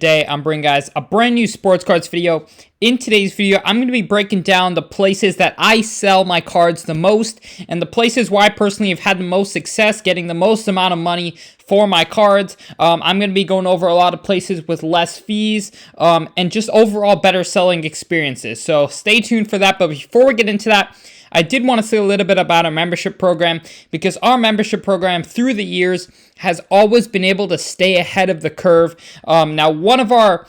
Today I'm bringing guys a brand new sports cards video. In today's video, I'm going to be breaking down the places that I sell my cards the most and the places where I personally have had the most success getting the most amount of money for my cards. I'm going to be going over a lot of places with less fees and just overall better selling experiences. So stay tuned for that. But before we get into that, I did want to say a little bit about our membership program, because our membership program through the years has always been able to stay ahead of the curve. Now, one of our,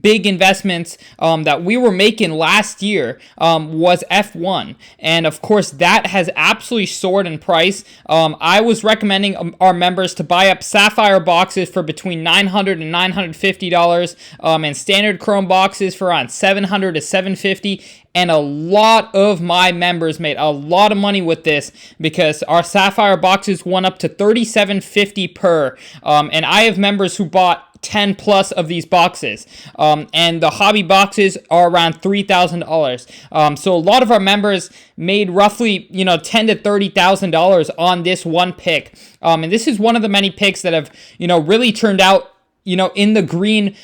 big investments that we were making last year was F1, and of course that has absolutely soared in price. I was recommending our members to buy up Sapphire boxes for between $900 and $950 and standard Chrome boxes for around $700 to $750. And a lot of my members made a lot of money with this because our Sapphire boxes went up to $37.50 per. And I have members who bought 10 plus of these boxes, and the hobby boxes are around $3,000. So a lot of our members made roughly $10,000 to $30,000 on this one pick, and this is one of the many picks that have really turned out in the green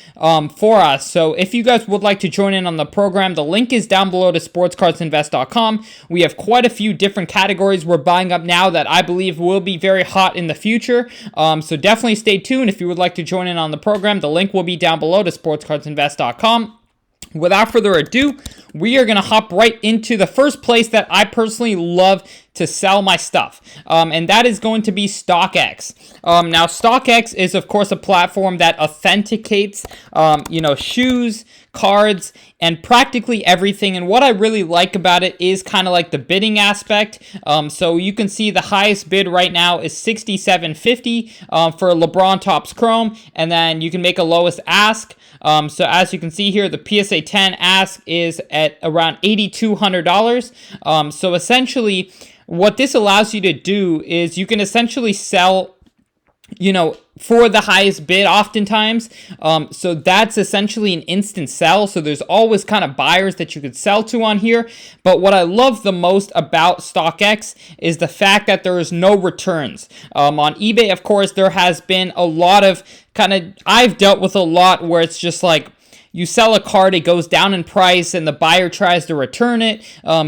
for us. So if you guys would like to join in on the program, the link is down below to sportscardsinvest.com. We have quite a few different categories we're buying up now that I believe will be very hot in the future. So definitely stay tuned if you would like to join in on the program. The link will be down below to sportscardsinvest.com. Without further ado, we are going to hop right into the first place that I personally love to sell my stuff, and that is going to be Stockx. Now, Stockx is, of course, a platform that authenticates, shoes, cards, and practically everything. And what I really like about it is kind of like the bidding aspect. So you can see the highest bid right now is $67.50 for LeBron Topps Chrome, and then you can make a lowest ask. So as you can see here, the PSA 10 ask is at around $8,200. So essentially, what this allows you to do is you can essentially sell for the highest bid oftentimes. So that's essentially an instant sell. So there's always kind of buyers that you could sell to on here. But what I love the most about Stockx is the fact that there is no returns. On eBay, of course, there has been a lot of I've dealt with a lot where it's just like, you sell a card, it goes down in price, and the buyer tries to return it,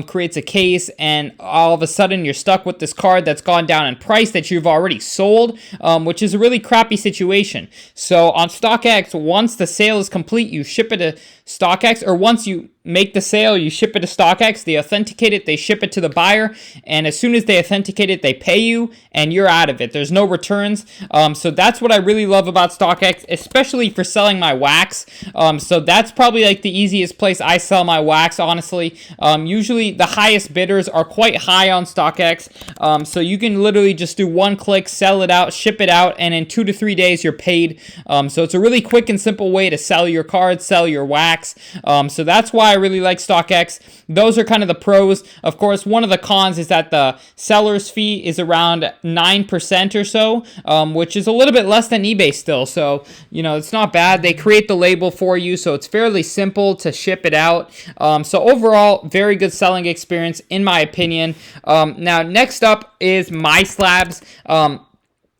creates a case, and all of a sudden you're stuck with this card that's gone down in price that you've already sold, which is a really crappy situation. So on Stockx, once the sale is complete, you ship it to Stockx, or once you make the sale, you ship it to Stockx, they authenticate it, they ship it to the buyer, and as soon as they authenticate it, they pay you, and you're out of it. There's no returns. So that's what I really love about Stockx, especially for selling my wax. So that's probably like the easiest place I sell my wax, honestly. Usually the highest bidders are quite high on Stockx. So you can literally just do one click, sell it out, ship it out, and in 2 to 3 days you're paid. So it's a really quick and simple way to sell your cards, sell your wax. So that's why I really like Stockx. Those are kind of the pros. Of course, one of the cons is that the seller's fee is around 9% or so, which is a little bit less than eBay still. So, it's not bad. They create the label for you, so it's fairly simple to ship it out. So overall, very good selling experience in my opinion. Now, next up is MySlabs.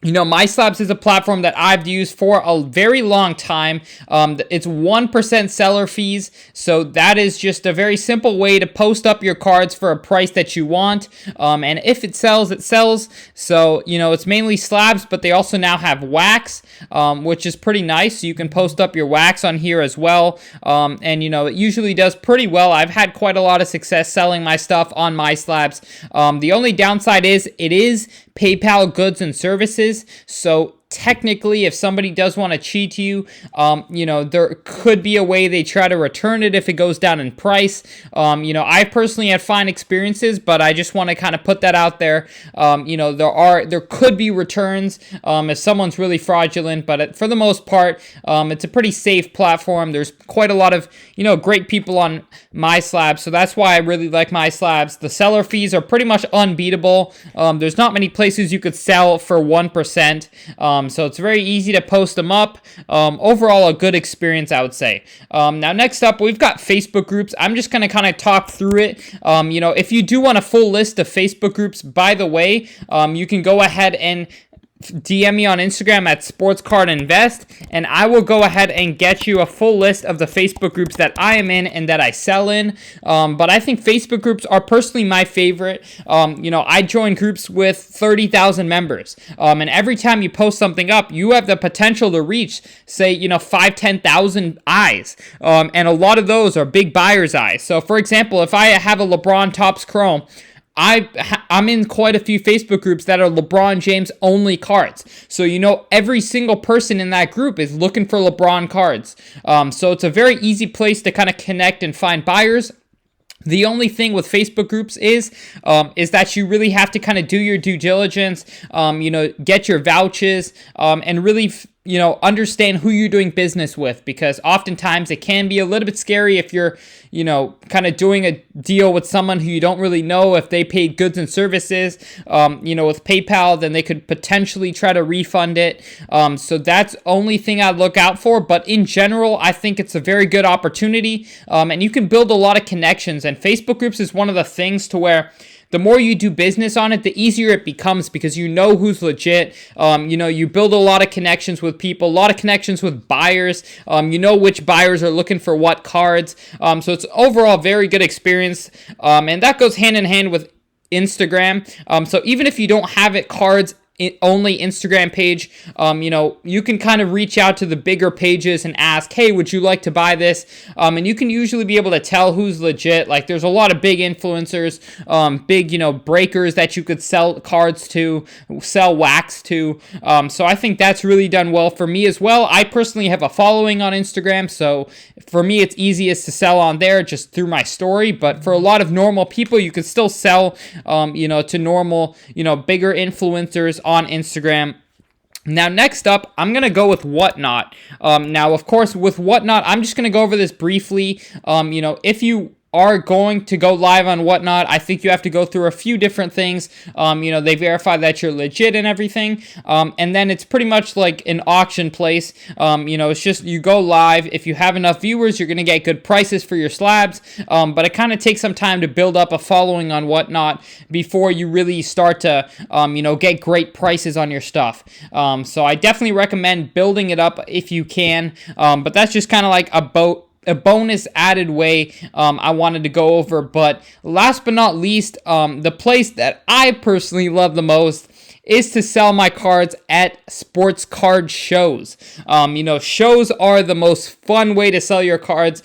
MySlabs is a platform that I've used for a very long time. It's 1% seller fees, so that is just a very simple way to post up your cards for a price that you want. And if it sells, it sells. So, it's mainly slabs, but they also now have wax, which is pretty nice. So you can post up your wax on here as well. And, it usually does pretty well. I've had quite a lot of success selling my stuff on MySlabs. The only downside is it is PayPal goods and services. So technically, if somebody does want to cheat you, there could be a way they try to return it if it goes down in price. I personally had fine experiences, but I just want to kind of put that out there. There could be returns if someone's really fraudulent, but for the most part, it's a pretty safe platform. There's quite a lot of, great people on MySlabs, so that's why I really like MySlabs. The seller fees are pretty much unbeatable. There's not many places you could sell for 1%. So it's very easy to post them up. Overall, a good experience, I would say. Now, next up, we've got Facebook groups. I'm just going to kind of talk through it. If you do want a full list of Facebook groups, by the way, you can go ahead and DM me on Instagram at sportscardinvest, and I will go ahead and get you a full list of the Facebook groups that I am in and that I sell in. But I think Facebook groups are personally my favorite. I join groups with 30,000 members, and every time you post something up, you have the potential to reach, say, 5-10,000 eyes, and a lot of those are big buyers' eyes. So, for example, if I have a LeBron Topps Chrome, I'm in quite a few Facebook groups that are LeBron James only cards. So, every single person in that group is looking for LeBron cards. So it's a very easy place to kind of connect and find buyers. The only thing with Facebook groups is that you really have to kind of do your due diligence, get your vouchers, and really understand who you're doing business with, because oftentimes it can be a little bit scary if you're, kind of doing a deal with someone who you don't really know. If they paid goods and services, with PayPal, then they could potentially try to refund it. So that's the only thing I'd look out for. But in general, I think it's a very good opportunity, and you can build a lot of connections. And Facebook groups is one of the things to where the more you do business on it, the easier it becomes, because you know who's legit. You build a lot of connections with people, a lot of connections with buyers. Which buyers are looking for what cards. So it's overall very good experience. And that goes hand in hand with Instagram. So even if you don't have it cards only Instagram page, you can kind of reach out to the bigger pages and ask, hey, would you like to buy this? And you can usually be able to tell who's legit. Like, there's a lot of big influencers, big, breakers that you could sell cards to, sell wax to. So I think that's really done well for me as well. I personally have a following on Instagram, so for me, it's easiest to sell on there just through my story. But for a lot of normal people, you can still sell, to normal, bigger influencers on Instagram. Now, next up, I'm going to go with Whatnot. Now, of course, with Whatnot, I'm just going to go over this briefly. If you are going to go live on Whatnot, I think you have to go through a few different things. They verify that you're legit and everything. And then it's pretty much like an auction place. It's just you go live. If you have enough viewers, you're going to get good prices for your slabs. But it kind of takes some time to build up a following on Whatnot before you really start to, get great prices on your stuff. So I definitely recommend building it up if you can. But that's just kind of like a bonus added way I wanted to go over. But last but not least, the place that I personally love the most is to sell my cards at sports card shows. Shows are the most fun way to sell your cards.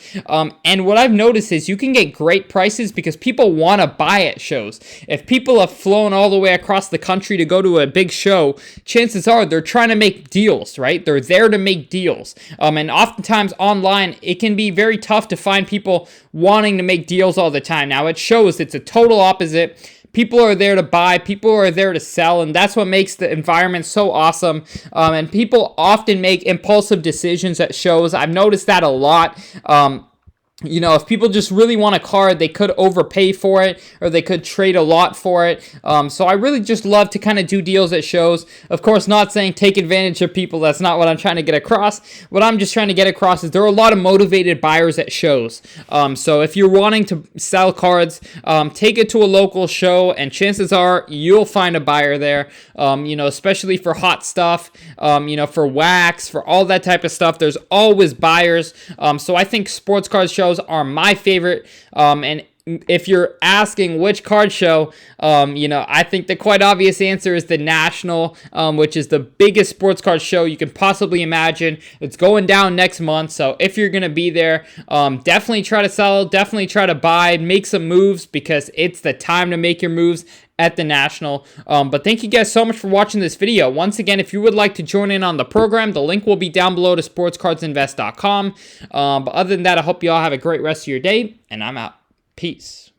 And what I've noticed is you can get great prices because people want to buy at shows. If people have flown all the way across the country to go to a big show, chances are they're trying to make deals, right? They're there to make deals. And oftentimes online, it can be very tough to find people wanting to make deals all the time. Now, at shows, it's a total opposite. People are there to buy, people are there to sell, and that's what makes the environment so awesome. And people often make impulsive decisions at shows. I've noticed that a lot. If people just really want a card, they could overpay for it, or they could trade a lot for it. So I really just love to kind of do deals at shows. Of course, not saying take advantage of people. That's not what I'm trying to get across. What I'm just trying to get across is there are a lot of motivated buyers at shows. So if you're wanting to sell cards, take it to a local show, and chances are you'll find a buyer there. Especially for hot stuff, for wax, for all that type of stuff. There's always buyers. So I think sports card shows are my favorite, and if you're asking which card show, I think the quite obvious answer is the National, which is the biggest sports card show you can possibly imagine. It's going down next month, so if you're going to be there, definitely try to sell, definitely try to buy, make some moves, because it's the time to make your moves at the National. But thank you guys so much for watching this video. Once again, if you would like to join in on the program, the link will be down below to sportscardsinvest.com. But other than that, I hope you all have a great rest of your day, and I'm out. Peace.